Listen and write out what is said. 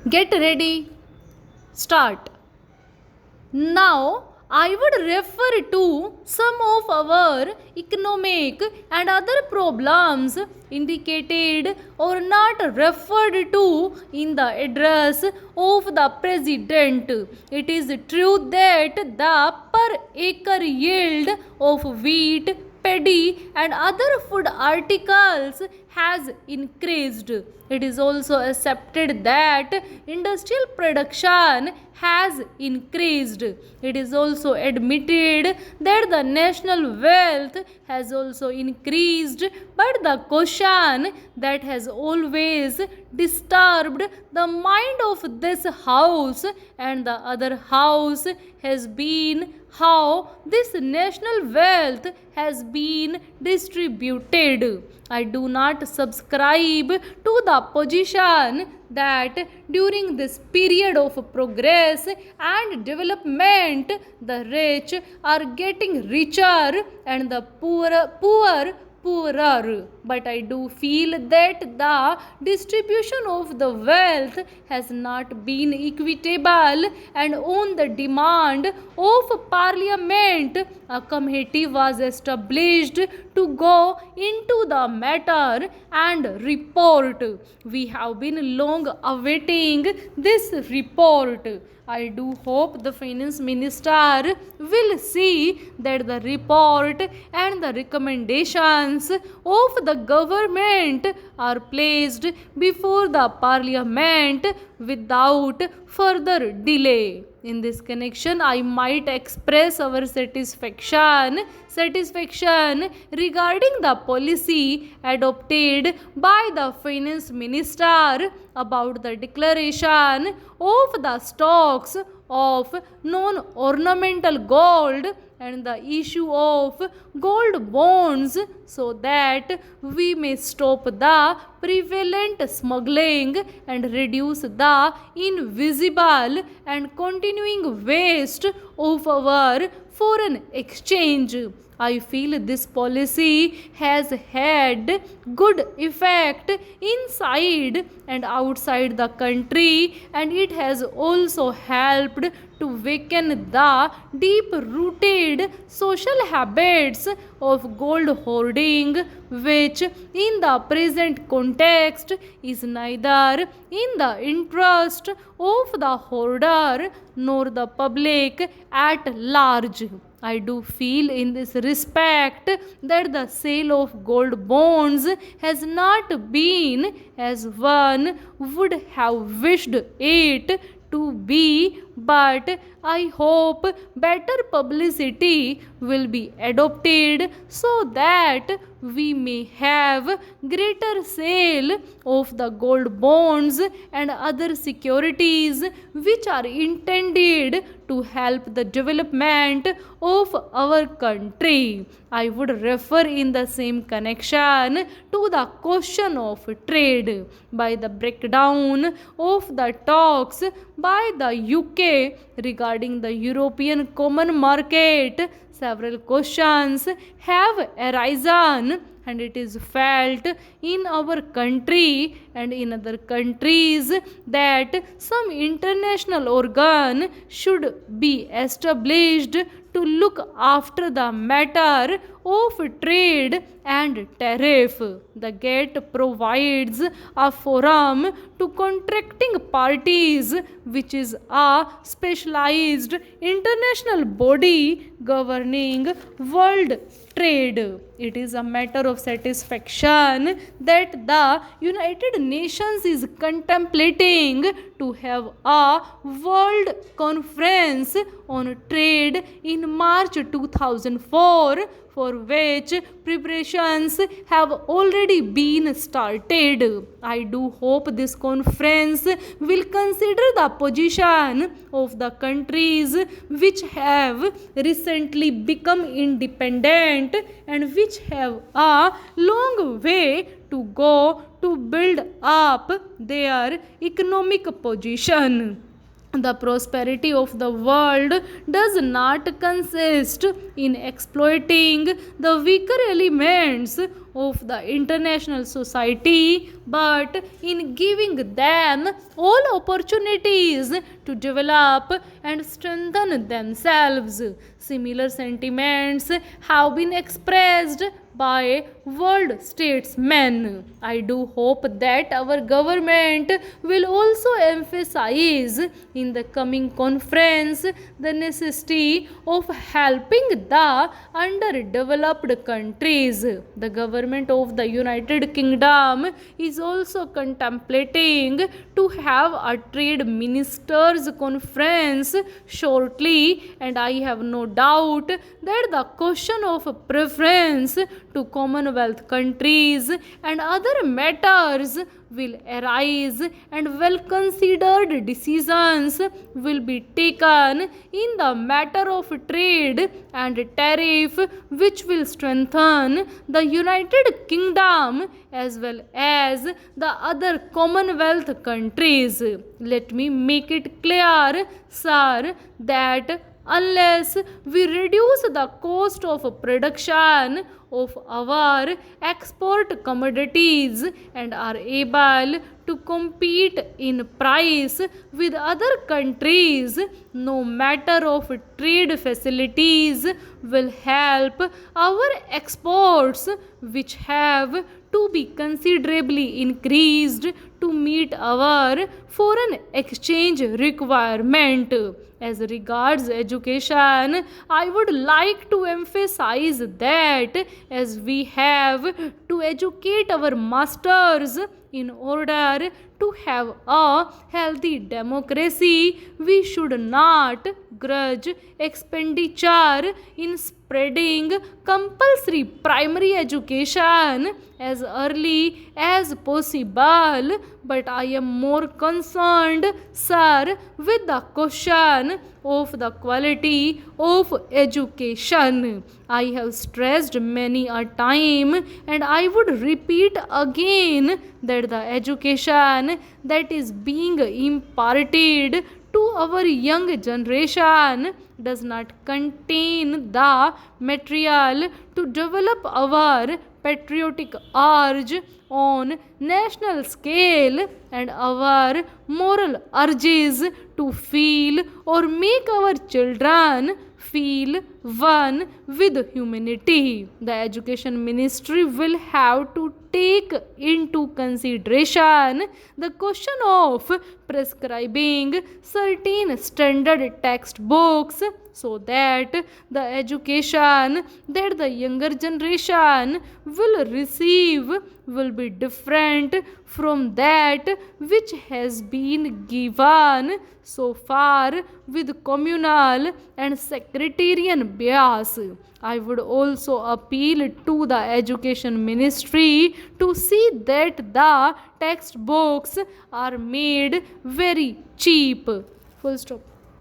Get ready, start. Now, I would refer to some of our economic and other problems indicated or not referred to in the address of the President. It is true that the per acre yield of wheat, paddy and other food articles has increased. It is also accepted that industrial production has increased. It is also admitted that the national wealth has also increased, but the question that has always disturbed the mind of this house and the other house has been how this national wealth has been distributed. I do not subscribe to the position that during this period of progress and development, the rich are getting richer and the poor poorer. But I do feel that the distribution of the wealth has not been equitable, and on the demand of Parliament, a committee was established to go into the matter and report. We have been long awaiting this report. I do hope the finance minister will see that the report and the recommendations of the government are placed before the parliament without further delay. In this connection, I might express our satisfaction regarding the policy adopted by the finance minister about the declaration of the stocks of non-ornamental gold and the issue of gold bonds, so that we may stop the prevalent smuggling and reduce the invisible and continuing waste of our foreign exchange. I feel this policy has had good effect inside and outside the country, and it has also helped to weaken the deep rooted social habits of gold hoarding, which in the present context is neither in the interest of the hoarder nor the public at large. I do feel in this respect that the sale of gold bonds has not been as one would have wished it to be, but I hope better publicity will be adopted so that we may have greater sale of the gold bonds and other securities which are intended to help the development of our country. I would refer in the same connection to the question of trade by the breakdown of the talks by the UK regarding the European Common Market. Several questions have arisen, and it is felt in our country and in other countries that some international organ should be established to look after the matter of trade and tariff. The GATT provides a forum to contracting parties, which is a specialized international body governing world trade. It is a matter of satisfaction that the United Nations is contemplating to have a world conference on trade in March 2004, for which preparations have already been started. I do hope this conference will consider the position of the countries which have recently become independent and which have a long way to go to build up their economic position. The prosperity of the world does not consist in exploiting the weaker elements of the international society, but in giving them all opportunities to develop and strengthen themselves. Similar sentiments have been expressed by world statesmen. I do hope that our government will also emphasize in the coming conference the necessity of helping the underdeveloped countries. The government of the United Kingdom is also contemplating to have a trade ministers conference shortly, and I have no doubt that the question of preference to Commonwealth countries and other matters will arise, and well considered decisions will be taken in the matter of trade and tariff, which will strengthen the United Kingdom as well as the other Commonwealth countries. Let me make it clear, sir, that unless we reduce the cost of production of our export commodities and are able to compete in price with other countries, no matter of trade facilities will help our exports, which have to be considerably increased to meet our foreign exchange requirement. As regards education, I would like to emphasize that as we have to educate our masters in order to have a healthy democracy, we should not grudge expenditure in spreading compulsory primary education as early as possible. But I am more concerned, sir, with the question of the quality of education. I have stressed many a time, and I would repeat again that the education that is being imparted to our young generation does not contain the material to develop our patriotic urge on national scale and our moral urges to feel or make our children feel one with humanity. The education ministry will have to take into consideration the question of prescribing certain standard textbooks so that the education that the younger generation will receive will be different from that which has been given so far with communal and sectarian bias. I would also appeal to the education ministry to see that the textbooks are made very cheap. Full stop.